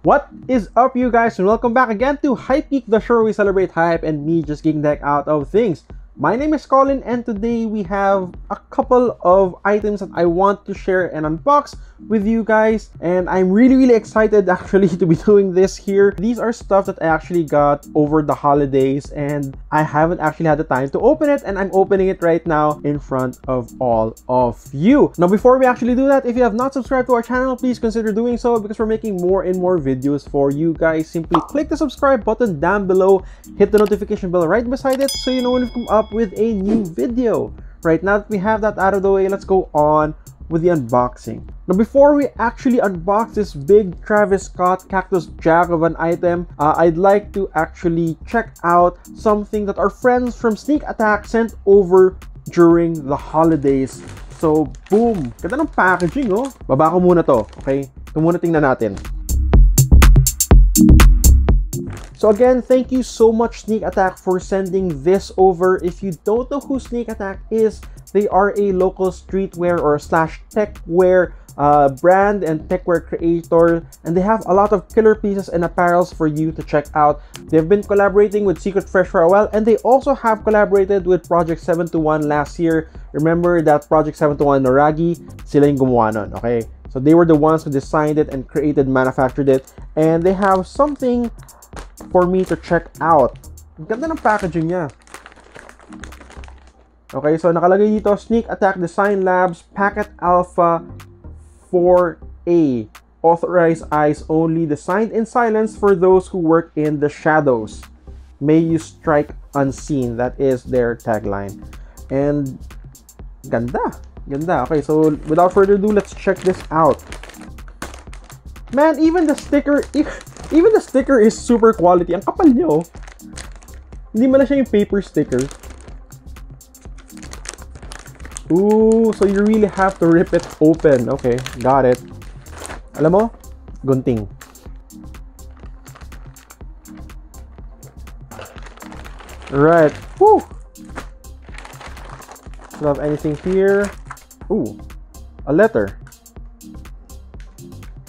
What is up, you guys, and welcome back again to Hype Geek, the show where we celebrate hype and me just geeking the heck out of things. My name is Colin, and today we have a couple of items that I want to share and unbox with you guys, and I'm really excited actually to be doing this here. These are stuff that I actually got over the holidays, and I haven't actually had the time to open it, and I'm opening it right now in front of all of you. Now, before we actually do that, if you have not subscribed to our channel, please consider doing so because we're making more and more videos for you guys. Simply click the subscribe button down below, hit the notification bell right beside it so you know when we come up with a new video. Right, now that we have that out of the way, let's go on with the unboxing. Now, before we actually unbox this big Travis Scott Cactus Jack of an item, I'd like to actually check out something that our friends from SNK ATK sent over during the holidays. So, boom! Ganda ng packaging, oh! Baba ko muna to, okay? Ito muna tingnan natin. So again, thank you so much, SNK ATK, for sending this over. If you don't know who SNK ATK is, they are a local streetwear or techwear brand and techwear creator, and they have a lot of killer pieces and apparels for you to check out. They've been collaborating with Secret Fresh for a while, and they also have collaborated with Project 721 last year. Remember that Project 721 Noragi? Sila yung gumawa nun, okay? So they were the ones who designed it and created, manufactured it, and they have something for me to check out. Ang ganda ng packaging niya. Okay, so nakalagay dito, SNK ATK Design Labs Packet Alpha 4A. Authorized eyes only, designed in silence for those who work in the shadows. May you strike unseen. That is their tagline. And ganda. Ganda. Okay, so without further ado, let's check this out. Man, even the sticker is super quality. Ang kapal nyo. Hindi man siya yung paper sticker. Ooh, so you really have to rip it open. Okay, got it. Alam mo? Gunting. Right. Woo! Don't have anything here. Ooh, a letter.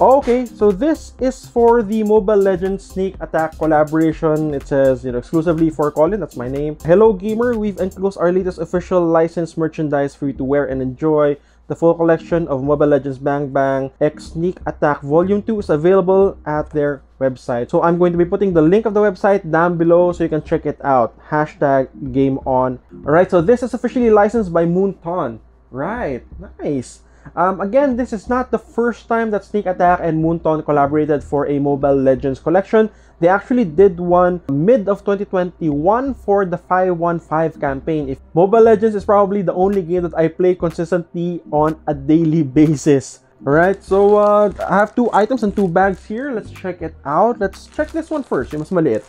Okay, so this is for the Mobile Legends SNK ATK collaboration. It says, exclusively for Colin, that's my name. Hello gamer, we've enclosed our latest official licensed merchandise for you to wear and enjoy. The full collection of Mobile Legends Bang Bang X SNK ATK Volume 2 is available at their website. So I'm going to be putting the link of the website down below so you can check it out. #GameOn. Alright, so this is officially licensed by Moonton. Right, nice. Again, this is not the first time that SNK ATK and Moonton collaborated for a Mobile Legends collection. They actually did one mid of 2021 for the 515 campaign. If Mobile Legends is probably the only game that I play consistently on a daily basis. Alright, so I have two items and two bags here. Let's check it out. Let's check this one first. Yung mas maliit.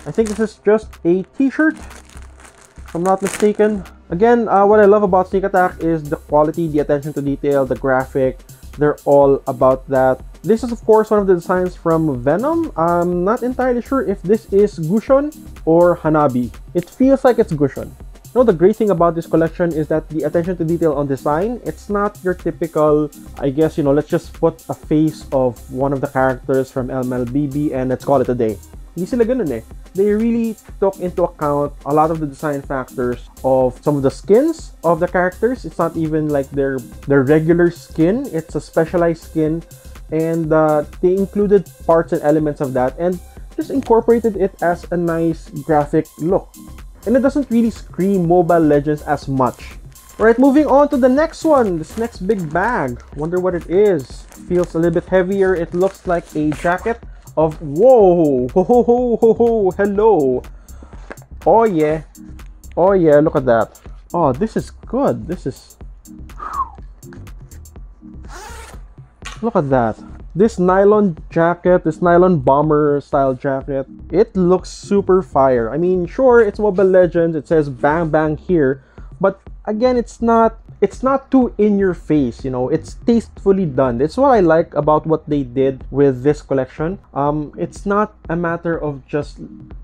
I think this is just a t-shirt, if I'm not mistaken. Again, what I love about SNK ATK is the quality, the attention to detail, the graphic. They're all about that. This is, of course, one of the designs from Venom. I'm not entirely sure if this is Gushon or Hanabi. It feels like it's Gushon. You know, the great thing about this collection is that the attention to detail on design, it's not your typical, I guess, let's just put a face of one of the characters from MLBB and let's call it a day. Hindi sila ganun eh. They really took into account a lot of the design factors of some of the skins of the characters. It's not even like their regular skin. It's a specialized skin, and they included parts and elements of that and just incorporated it as a nice graphic look. And it doesn't really scream Mobile Legends as much. Alright, moving on to the next one. This next big bag. Wonder what it is. Feels a little bit heavier. It looks like a jacket of, whoa, hello. Oh yeah, look at that. Oh, this is good. This is, look at that. This nylon jacket, this nylon bomber style jacket, it looks super fire. I mean, sure, it's Mobile Legends, it says Bang Bang here, but again, it's not too in your face, it's tastefully done. It's what I like about what they did with this collection. It's not a matter of just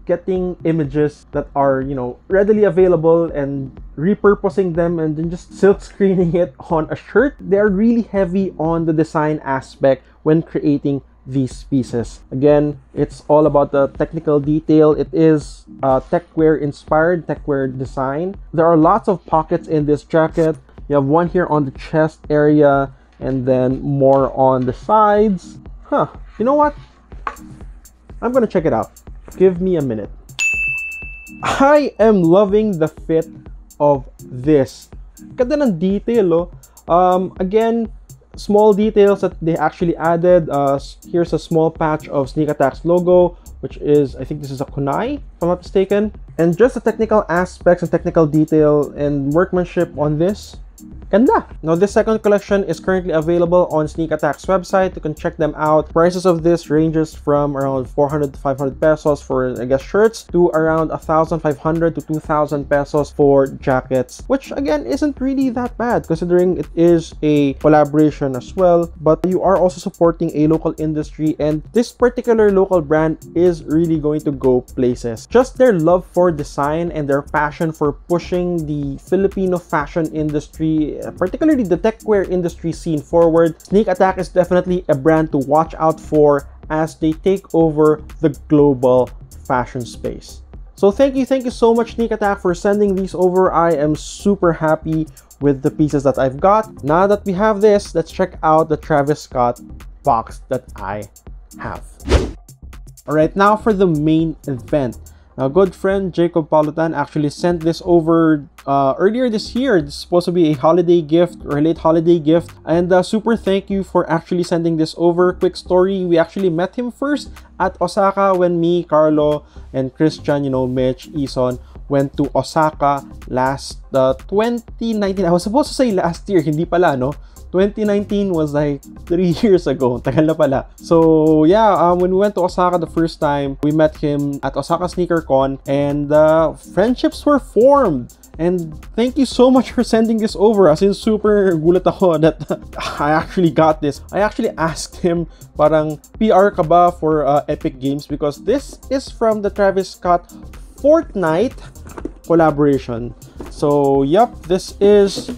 getting images that are, readily available and repurposing them and then just silk screening it on a shirt. They're really heavy on the design aspect when creating these pieces. Again, it's all about the technical detail. It is techwear inspired, techwear design. There are lots of pockets in this jacket. You have one here on the chest area and then more on the sides. You know what? I'm gonna check it out. Give me a minute. I am loving the fit of this. Ganda ng detail, oh. Again, small details that they actually added. Here's a small patch of Sneak Attack's logo, which is, I think this is a kunai, if I'm not mistaken. And just the technical aspects and technical detail and workmanship on this. Ganda. Now, this second collection is currently available on Sneak Attack's website. You can check them out. Prices of this ranges from around 400 to 500 pesos for, I guess, shirts, to around 1,500 to 2,000 pesos for jackets, which again isn't really that bad considering it is a collaboration as well. But you are also supporting a local industry, and this particular local brand is really going to go places. Just their love for design and their passion for pushing the Filipino fashion industry, particularly the techwear industry scene forward. Sneak Attack is definitely a brand to watch out for as they take over the global fashion space. So thank you so much, Sneak Attack, for sending these over. I am super happy with the pieces that I've got. Now that we have this, let's check out the Travis Scott box that I have. Alright, now for the main event. Now, good friend Jacob Palutan actually sent this over earlier this year. This is supposed to be a holiday gift or a late holiday gift. And super thank you for actually sending this over. Quick story, we actually met him first at Osaka when me, Carlo, and Christian, you know, Mitch, Ison, went to Osaka last 2019. I was supposed to say last year, hindi pala, no? 2019 was like 3 years ago. Tagal na pala. So yeah, when we went to Osaka the first time, we met him at Osaka Sneaker Con, and friendships were formed. And thank you so much for sending this over. As in, super gulat ako that I actually got this. I actually asked him, parang PR ka ba for Epic Games? Because this is from the Travis Scott Fortnite collaboration. So yep, this is,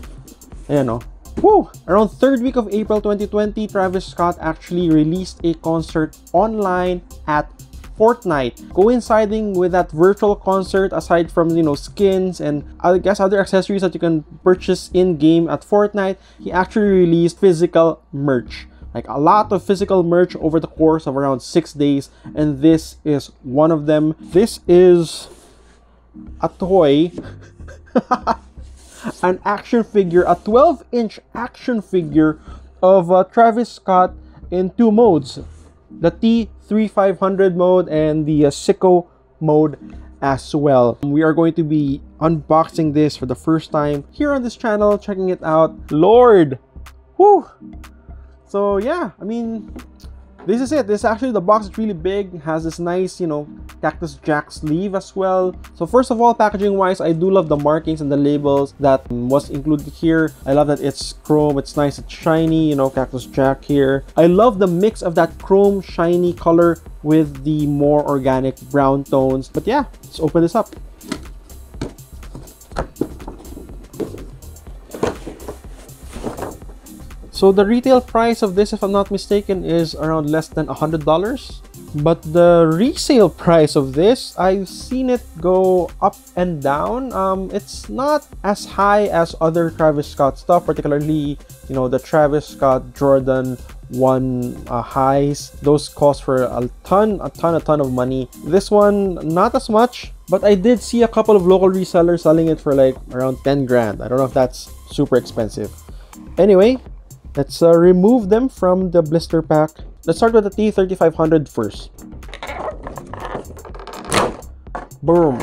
ayan o. Woo! Around 3rd week of April 2020, Travis Scott actually released a concert online at Fortnite. Coinciding with that virtual concert, aside from, you know, skins and I guess other accessories that you can purchase in-game at Fortnite, he actually released physical merch. Like a lot of physical merch over the course of around 6 days, and this is one of them. This is a toy. An action figure, a 12-inch action figure of Travis Scott in 2 modes, the T3500 mode and the Sicko mode as well. We are going to be unboxing this for the first time here on this channel, checking it out. Lord! Whew! So yeah, I mean, this is it. This is actually, the box is really big. It has this nice, you know, Cactus Jack sleeve as well. So first of all, packaging wise, I do love the markings and the labels that was included here. I love that it's chrome, it's nice, it's shiny, you know, Cactus Jack here. I love the mix of that chrome shiny color with the more organic brown tones. But yeah, let's open this up. So the retail price of this, if I'm not mistaken, is around less than $100. But the resale price of this, I've seen it go up and down. It's not as high as other Travis Scott stuff, particularly, you know, the Travis Scott Jordan 1 highs. Those cost for a ton of money. This one, not as much, but I did see a couple of local resellers selling it for like around 10 grand. I don't know if that's super expensive. Anyway, let's remove them from the blister pack. Let's start with the T3500 first. Boom.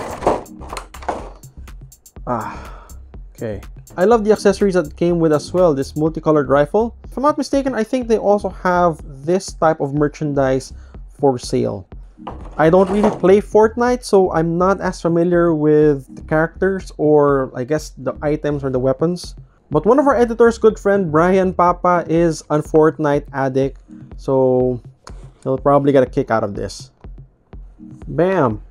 Okay. I love the accessories that came with as well. This multicolored rifle. If I'm not mistaken, I think they also have this type of merchandise for sale. I don't really play Fortnite, so I'm not as familiar with the characters or I guess the items or the weapons. But one of our editors, good friend Brian Papa, is a Fortnite addict, so he'll probably get a kick out of this. Bam!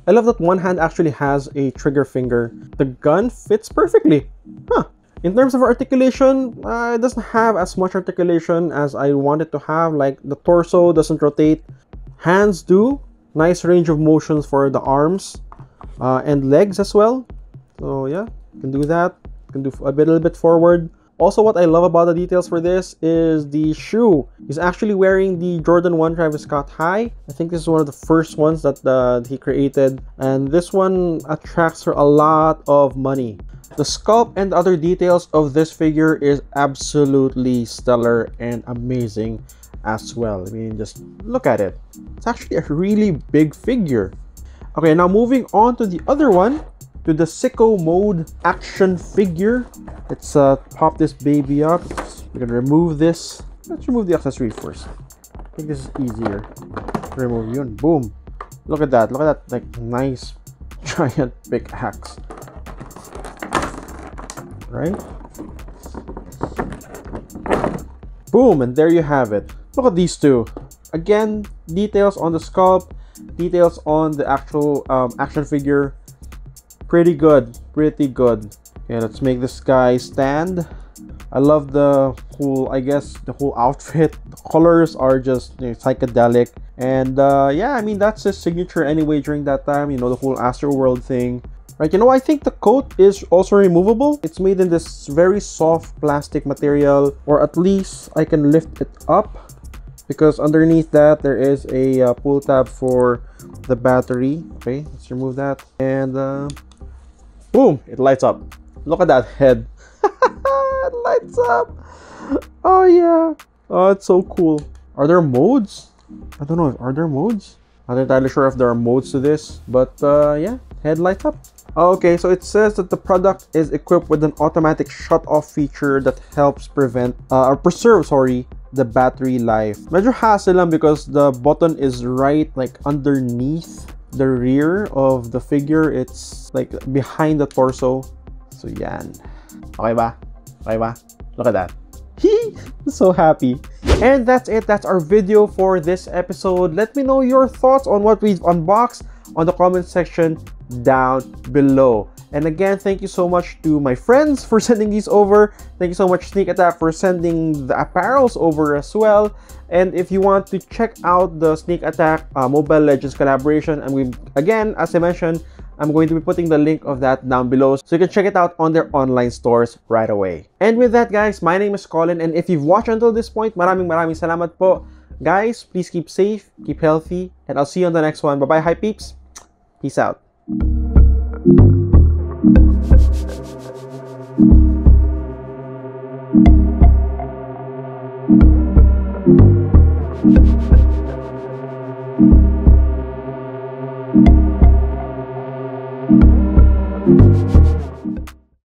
I love that one hand actually has a trigger finger. The gun fits perfectly. Huh. In terms of articulation, it doesn't have as much articulation as I want it to have. Like the torso doesn't rotate, hands do. Nice range of motions for the arms and legs as well. So yeah, you can do that. You can do a little bit forward. Also, what I love about the details for this is the shoe. He's actually wearing the Jordan 1 Travis Scott High. I think this is one of the first ones that he created. And this one attracts for a lot of money. The sculpt and other details of this figure is absolutely stellar and amazing as well. I mean, just look at it. It's actually a really big figure. Okay, now moving on to the other one, to the sicko mode action figure. Let's pop this baby up. We're gonna remove this. Let's remove the accessory first. I think this is easier. Remove yun. Boom. Look at that. Look at that, like, nice giant pickaxe. Right? Boom, and there you have it. Look at these two. Again, details on the sculpt, details on the actual action figure. Pretty good, pretty good. Okay, let's make this guy stand. I love the whole, I guess, the whole outfit. The colors are just, you know, psychedelic. And yeah, I mean, that's his signature anyway during that time, you know, the whole Astroworld thing. Right, you know, I think the coat is also removable. It's made in this very soft plastic material, or at least I can lift it up, because underneath that there is a pull tab for the battery. Okay, let's remove that, and boom, it lights up. Look at that head. It lights up. Oh yeah. Oh, it's so cool. Are there modes? I don't know. Are there modes? I'm not entirely sure if there are modes to this, but yeah, head lights up. Okay, so it says that the product is equipped with an automatic shut-off feature that helps prevent or preserve, sorry, the battery life. Medyo hassle lang because the button is right like underneath the rear of the figure. It's like behind the torso. So yan. Okay ba? Okay ba? Look at that. So happy. And that's it. That's our video for this episode. Let me know your thoughts on what we've unboxed on the comment section down below. And again, thank you so much to my friends for sending these over. Thank you so much, SNK ATK, for sending the apparels over as well. And if you want to check out the SNK ATK Mobile Legends collaboration, and again, as I mentioned, I'm going to be putting the link of that down below so you can check it out on their online stores right away. And with that, guys, my name is Colin, and if you've watched until this point, maraming salamat po. Guys, please keep safe, keep healthy, and I'll see you on the next one. Bye-bye, hi peeps. Peace out.